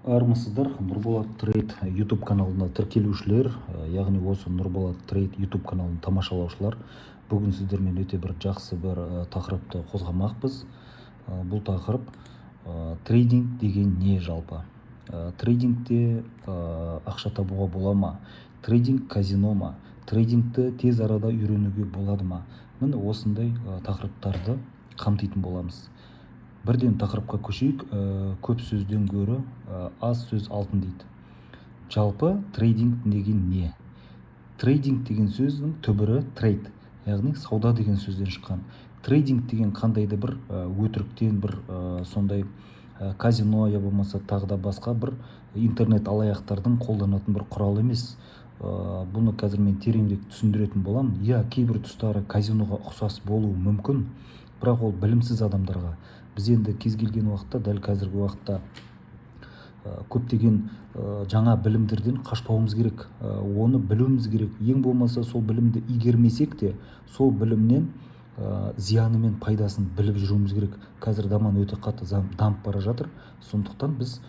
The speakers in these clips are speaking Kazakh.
Армысыздар, Нұрболат Трейд YouTube каналына тіркелушілер, яғни осы Нұрболат Трейд YouTube каналын тамашалаушылар. Бүгін сіздермен өте бір жақсы бір тақырыпты қозғамақпыз. Бұл тақырып трейдинг деген не жалпы? Трейдингте ақша табуға бола ма? Трейдинг казино ма? Трейдингті тез арада үйренуге болады ма? Міне осындай тақырыптарды қамтитын боламыз. Бірден тақырыпқа көшейік. Көп сөзден гөрі аз сөз алтын дейді. Жалпы трейдинг деген не? Трейдинг деген сөздің түбірі трейд, яғни сауда деген сөзден шыққан. Трейдинг деген қандайды бір өтіріктен бір сондай казино я болмаса тағы да басқа бір интернет алаяқтардың қолданатын бір құрал емес. Бұны қазір мен тереңірек түсіндіретін боламын. Кейбір тұстары казиноға ұқсас болуы мүмкін, бірақ ол білімсіз адамдарға. Біз енді кез келген уақытта, дәл қазіргі уақытта көптеген жаңа білімдерден қашпауымыз керек. Оны білуіміз керек. Ең болмаса сол білімді игермесек те, сол білімнен зияны мен пайдасын біліп жүруіміз керек. Қазір заман өте қатты дамып бара жатыр. Сондықтан біз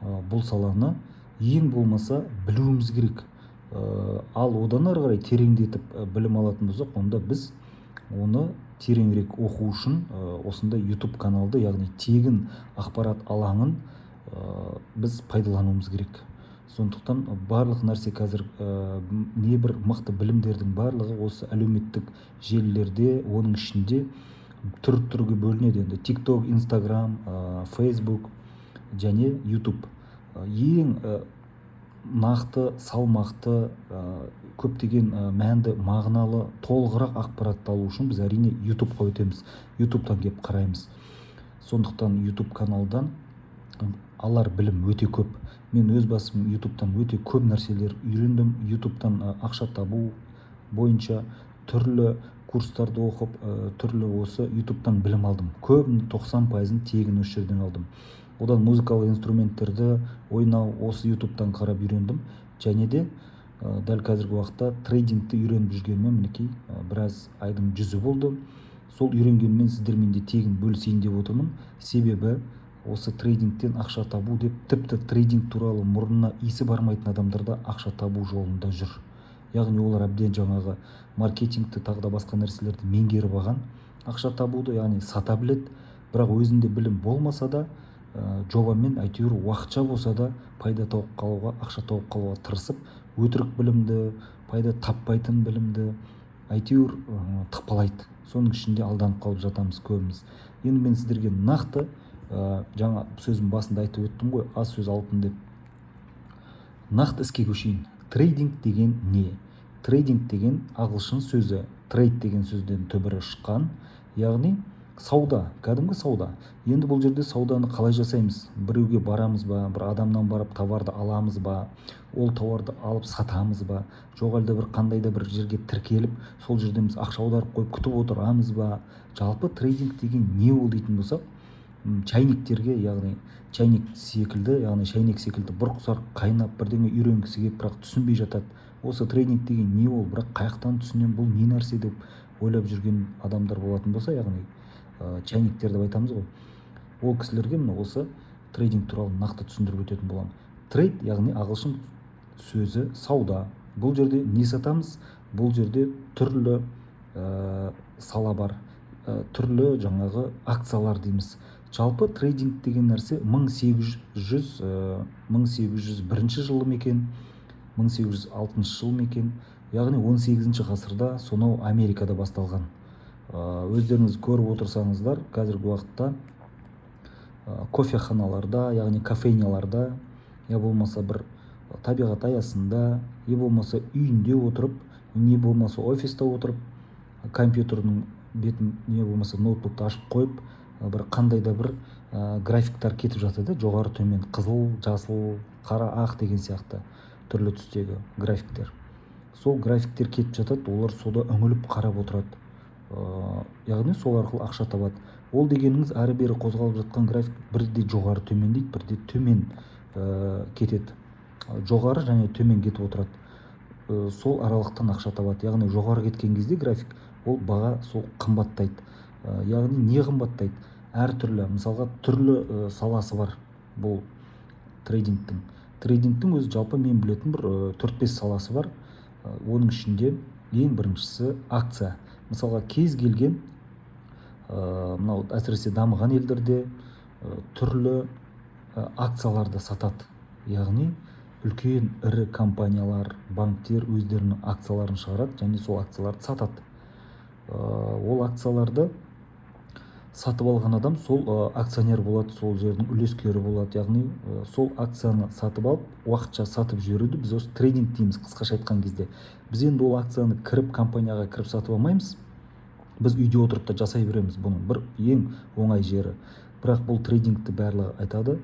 бұл саланы ең болмаса білуіміз керек. Ал одан ары қарай тереңдетіп білім алатын болсақ, онда біз оны тереңірек оқу үшін осындай YouTube каналды, яғни тегін ақпарат алаңын біз пайдалануымыз керек. Сондықтан барлық нәрсе қазір небір мықты білімдердің барлығы осы әлеуметтік желілерде, оның ішінде түрге бөлінеді. Енді TikTok, Instagram, Facebook және YouTube. Ең нақты, салмақты, көптеген мәнді, мағыналы, толығырақ ақпаратты алу үшін біз әрине YouTube-қа өтеміз. YouTube-тан келіп қараймыз. Сондықтан YouTube каналдан алар білім өте көп. Мен өз басым YouTube-тан өте көп нәрселер үйрендім. YouTube-тан ақша табу бойынша түрлі курстарды оқып, түрлі осы YouTube-тан білім алдым. Көбін 90%-ын тегін осы жерден алдым. Одан музыкалық инструменттерді ойнау осы YouTube-тан қарап үйрендім. Және де дәл қазіргі уақытта трейдингті үйреніп жүргеніме мінекей біраз айдың 100-і болды. Сол үйренгенмен сіздермен де тегін бөлісейін деп отырмын. Себебі осы трейдингтен ақша табу деп, тіпті трейдинг туралы мұрнына исі бармайтын адамдар да ақша табу жолында жүр. Яғни олар әбден жаңағы маркетингті, тағы да басқа нәрселерді меңгеріп алған, ақша табуды, яғни сата біледі, бірақ өзінде білім болмаса да жобамен әйтеуір уақытша болса да пайда тауып қалуға, ақша тауып қалуға тырысып, өтірік білімді, пайда таппайтын білімді әйтеуір тықпалайды. Соның ішінде алданып қалып жатамыз көбіміз. Енді мен сіздерге нақты жаңа сөзім басында айтып өттім ғой, аз сөз алтын деп. Нақты іске көшейін. Трейдинг деген не? Трейдинг деген ағылшын сөзі, трейд деген сөзден түбірі шыққан, яғни сауда, кәдімгі сауда. Енді бұл жерде сауданы қалай жасаймыз? Біреуге барамыз ба, бір адамнан барып товарды аламыз ба, ол товарды алып сатамыз ба, жоқ әлде бір қандай да бір жерге тіркеліп, сол жерден біз ақша аударып қойып күтіп отырамыз ба? Жалпы трейдинг деген не ол дейтін болсақ, чайниктерге, яғни чайник секілді, яғни шайнек секілді бұрқ-сарқ қайнап бірдеңе үйренгісі келіп, бірақ түсінбей жатады. Осы трейдинг деген не ол, бірақ қаяқтан түсінем, бұл не нәрсе деп ойлап жүрген адамдар болатын болса, яғни чайниктер деп айтамыз ғой. Ол кісілерге осы трейдинг туралы нақты түсіндіріп өтетін боламын. Трейд, яғни ағылшын сөзі сауда. Бұл жерде не сатамыз? Бұл жерде түрлі сала бар, түрлі жаңағы акциялар дейміз. Жалпы трейдинг деген нәрсе 1801 жылы мекен, 1806 жыл мекен, яғни 18 ғасырда сонау Америкада басталған. Өздеріңіз көріп отырсаңыздар, қазіргі уақытта кофеханаларда, яғни кафейняларда, я болмаса бір табиғат аясында, не болмаса үйінде отырып, не болмаса офиста отырып, компьютердің бетін, не болмаса ноутбукты ашып қойып, бір қандай да бір графиктар кетіп жатады, жоғары төмен қызыл, жасыл, қара, ақ деген сияқты түрлі түстегі графиктер. Сол графиктер кетіп жатады, олар сода үңіліп қарап отырады. Яғни сол арқылы ақша табады. Ол дегеніңіз әрі бері қозғалып жатқан график бірде жоғары төмен дейді, бірде төмен кетеді. Жоғары және төмен кетіп отырады. Сол аралықтан ақша табады. Яғни жоғары кеткен кезде график, ол баға сол қымбаттайды. Яғни не қымбаттайды? Әртүрлі, мысалға түрлі саласы бар бұл трейдингтің өзі жалпы мен білетін бір 4-5 саласы бар. Оның ішінде ең біріншісі акция. Мысалға кез келген мынау әсіресе дамыған елдерде түрлі акцияларды сатады. Яғни үлкен ірі компаниялар, банктер өздерінің акцияларын шығарады және сол акцияларды сатады. Ол акцияларды сатып алған адам сол акционер болады, сол жердің үлескері болады. Яғни сол акцияны сатып алып, уақытша сатып жіберуді біз осы трейдинг дейміз, қысқаша айтқан кезде. Біз енді ол акцияны компанияға кіріп сатып алмаймыз. Біз үйде отырып та жасай береміз. Бұның бір ең оңай жері. Бірақ бұл трейдингті барлығы айтады.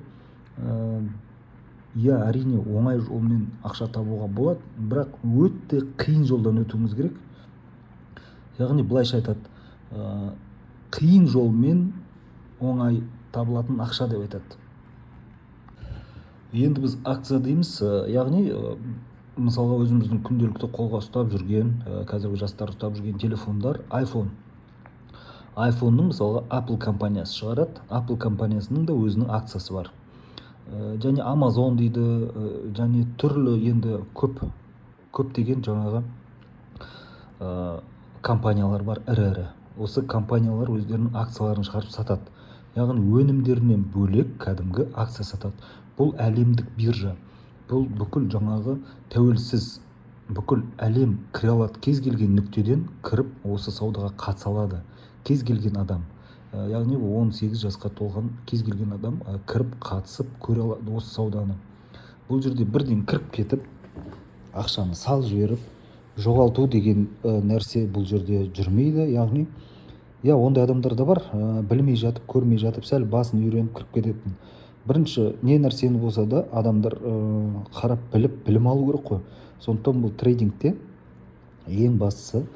Әрине оңай жолмен ақша табуға болады, бірақ өте қиын жолдан өтуіміз керек. Яғни былайша айтады, қиын жолмен оңай табылатын ақша деп айтады. Енді біз акция дейміз, яғни мысалға өзіміздің күнделікті қолға ұстап жүрген, қазіргі жастар ұстап жүрген телефондар iPhone. iPhone-ның мысалға Apple компаниясы шығарады. Apple компаниясының да өзінің акциясы бар. Және Amazon дейді, және түрлі енді көптеген жаңағы компаниялар бар, ірі. Осы компаниялар өздерінің акцияларын шығарып сатады. Яғни өнімдерінен бөлек кәдімгі акция сатады. Бұл әлемдік биржа. Бұл бүкіл жаңағы тәуелсіз, бүкіл әлем кіре алады. Кез келген нүктеден кіріп осы саудаға қатыса алады. Кез келген адам, яғни 18 жасқа толған кез келген адам кіріп қатысып көре алады осы сауданы. Бұл жерде бірден кіріп кетіп, ақшаны сал жіберіп, жоғалту деген нәрсе бұл жерде жүрмейді. Яғни, ондай адамдар да бар, білмей жатып, көрмей жатып, сәл басын үйреніп кіріп кететін. Бірінші не нәрсені болса да адамдар қарап біліп, білім алу керек қой. Сондықтан бұл трейдингте ең бастысы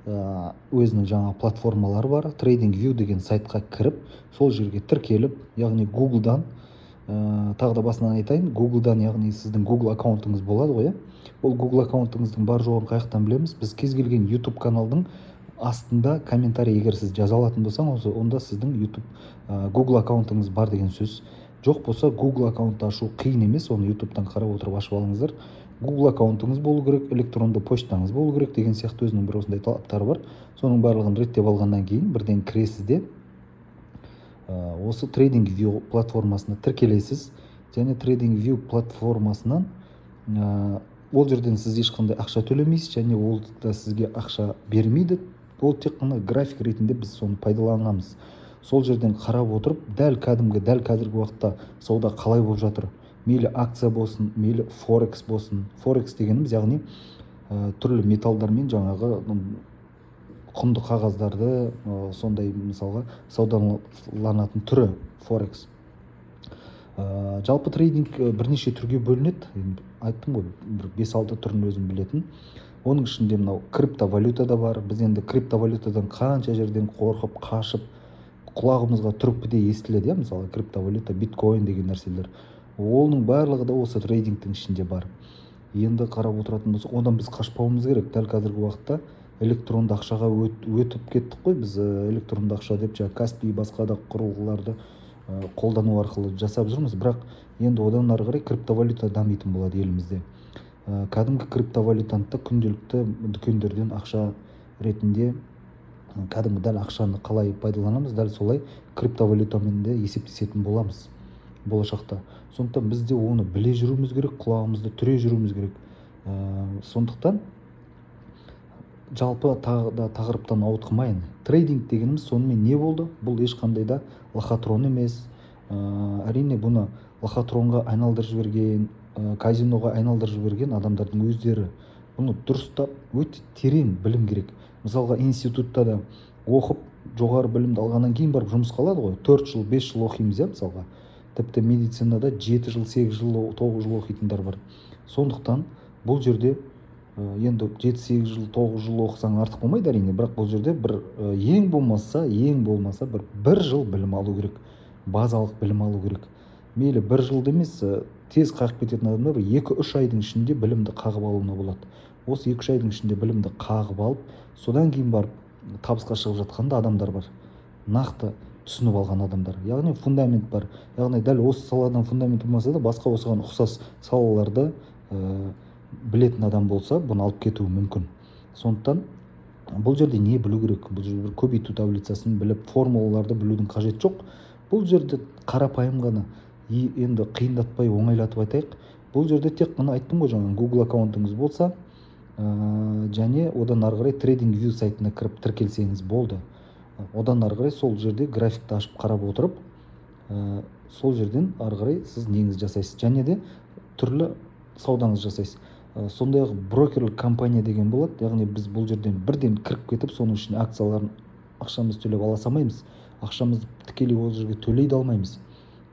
өзінің жаңа платформалары бар. TradingView деген сайтқа кіріп, сол жерге тіркеліп, яғни Google-дан, тағы да басынан айтайын, Google-дан, яғни сіздің Google аккаунтыңыз болады ғой. Ол Google аккаунтыңыздың бар жоғын қаяқтан білеміз. Біз кез келген YouTube каналдың астында комментарий егер сіз жаза алатын болсаң, онда сіздің Google аккаунтыңыз бар деген сөз. Жоқ болса, Google аккаунтты ашу қиын емес, оны YouTube-тан қарап отырып ашып алыңыздар. Google аккаунтыңыз болу керек, электронды поштаңыз болу керек деген сияқты өзінің бір осындай талаптары бар. Соның барлығын реттеп алғаннан кейін бірден кіресіз де осы TradingView платформасына тіркелесіз. Және TradingView платформасынан ол жерден сіз ешқандай ақша төлемейсіз, және ол да сізге ақша бермейді. Ол тек қана график ретінде біз соны пайдаланамыз. Сол жерден қарап отырып, дәл қазіргі уақытта сауда қалай болып жатыр. Мейлі акция болсын, мейлі Форекс болсын. Форекс дегеніміз, яғни түрлі металдармен жаңағы құнды қағаздарды, сондай мысалға саудаланатын түрі Форекс. Жалпы трейдинг бірнеше түрге бөлінеді. Айттым ғой, 5-6 түрін өзім білетін. Оның ішінде мынау криптовалюта да бар. Біз енді криптовалютадан қанша жерден қорқып, қашып, құлағымызға түрпіде естіледі, мысалы криптовалюта, биткоин деген нәрселер. Оның барлығы да осы трейдингтің ішінде бар. Енді қарап отыратын болсақ, одан біз қашпауымыз керек. Дәл қазіргі уақытта электронды ақшаға өтіп кеттік қой. Біз электронды ақша деп Каспи басқа да құрылғыларды қолдану арқылы жасап жүрміз. Бірақ енді одан ары қарай криптовалюта дамитын болады елімізде. Кәдімгі криптовалютаны күнделікті дүкендерден ақша ретінде кәдімгі дәл ақшаны қалай пайдаланамыз, дәл солай криптовалютамен де есептесетін боламыз болашақта. Сондықтан бізде оны біле жүруіміз керек, құлағымызды түре жүруіміз керек. Сондықтан жалпы тақырыптан ауытқымайын. Трейдинг дегеніміз сонымен не болды? Бұл ешқандай да лохотрон емес. Әрине бұны лохотронға айналдырып жіберген, казиноға айналдырып жіберген адамдардың өздері. Бұны дұрыстап өте терең білім керек. Мысалға институтта да оқып, жоғары білімді алғаннан кейін барып жұмысқа алады ғой. 4 жыл, 5 жыл оқимыз, мысалға. Тіпті медицинада 7 жыл, 8 жыл, 9 жыл оқитындар бар. Сондықтан бұл жерде енді 7-8 жыл, 9 жыл оқысаң артық болмайды әрине, бірақ бұл жерде ең болмаса бір жыл білім алу керек, базалық білім алу керек. Мейлі бір жылды емес, тез қағып кететін адамдар 2-3 айдың ішінде білімді қағып алуына болады. Осы 2-3 айдың ішінде білімді қағып алып, содан кейін барып табысқа шығып жатқанда адамдар бар. Нақты түсініп алған адамдар, яғни фундамент бар. Яғни дәл осы саладан фундамент болмаса да басқа осыған ұқсас салаларды білетін адам болса бұны алып кетуі мүмкін. Сондықтан бұл жерде не білу керек? Бұл жерде бір көбейту таблицасын біліп формулаларды білудің қажет жоқ. Бұл жерде қарапайым ғана, енді қиындатпай оңайлатып айтайық. Бұл жерде тек қана айттым ғой жаңа, Google аккаунтыңыз болса және одан ары қарай TradingView сайтына кіріп тіркелсеңіз болды. Одан ары қарай сол жерде графикті ашып қарап отырып, сол жерден ары қарай сіз неңіз жасайсыз, және де түрлі саудаңыз жасайсыз. Сондай-ақ брокерлік компания деген болады, яғни біз бұл жерден бірден кіріп кетіп, соның ішіне акцияларын ақшамызды төлеп ала салмаймыз, ақшамызды тікелей ол жерге төлей де алмаймыз.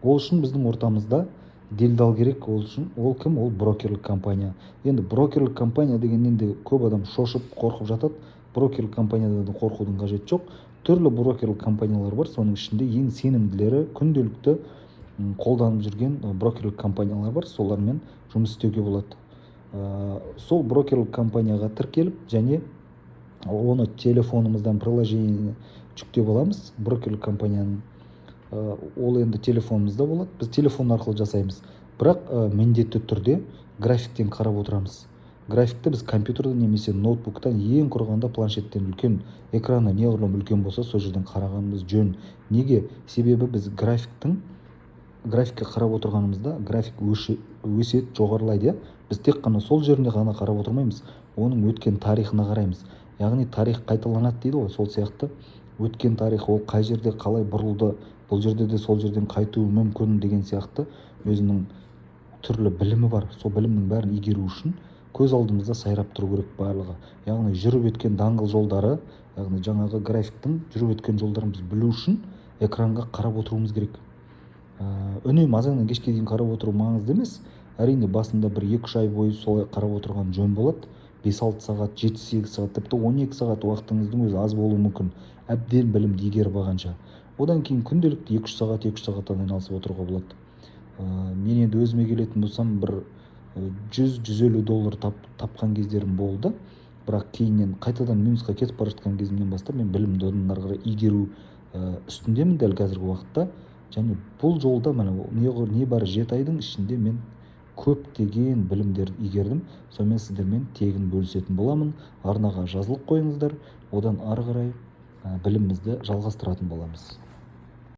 Ол үшін біздің ортамызда делдал керек. Ол үшін ол кім? Ол брокерлік компания. Енді брокерлік компания дегеннен де көп адам шошып қорқып жатады. Брокерлік компаниядан қорқудың қажеті жоқ. Түрлі брокерлік компаниялар бар, соның ішінде ең сенімділері, күнделікті қолданып жүрген брокерлік компаниялар бар, солармен жұмыс істеуге болады. Сол брокерлік компанияға тіркеліп, және оны телефонымыздан приложение жүктеп аламыз. Брокерлік компанияның ол енді телефонымызда болады, біз телефон арқылы жасаймыз. Бірақ міндетті түрде графиктен қарап отырамыз. Графикті біз компьютерден немесе ноутбуктан, ең құрғанда планшеттен үлкен экраны неғұрлым үлкен болса, сол жерден қарағанымыз жөн. Неге? Себебі біз графикке қарап отырғанымызда график өседі, жоғарылайды. Біз тек қана сол жеріне ғана қарап отырмаймыз, оның өткен тарихына қараймыз. Яғни тарих қайталанады дейді ғой, сол сияқты өткен тарих, ол қай жерде қалай бұрылды, бұл жерде де сол жерден қайтуы мүмкін деген сияқты өзінің түрлі білімі бар. Сол білімнің бәрін игеру үшін көз алдымызда сайрап тұру керек барлығы. Яғни жүріп өткен даңғыл жолдары, яғни жаңағы графиктің жүріп өткен жолдарын біз білу үшін экранға қарап отыруымыз керек. Үнемі азаннан кешке дейін қарап отыру маңызды емес. Әрине басында бір 2-3 ай бойы солай қарап отырған жөн болады. 5-6 сағат, 7-8 сағат, тіпті 12 сағат уақытыңыздың өзі аз болуы мүмкін, әбден білімді игеріп алғанша. Одан кейін күнделікті 2-3 сағаттан айналысып отыруға болады. Мен енді өзіме келетін болсам, бір $100-150 тапқан кездерім болды. Бірақ кейіннен қайтадан минусқа кетіп бара жатқан кезімнен бастап мен білімді одан ары қарай игеру үстіндемін дәл қазіргі уақытта. Және бұл жолда небәрі 7 айдың ішінде мен көптеген білімдерді игердім. Сонымен сіздермен тегін бөлісетін боламын. Арнаға жазылып қойыңыздар, одан ары қарай білімімізді жалғастыратын боламыз.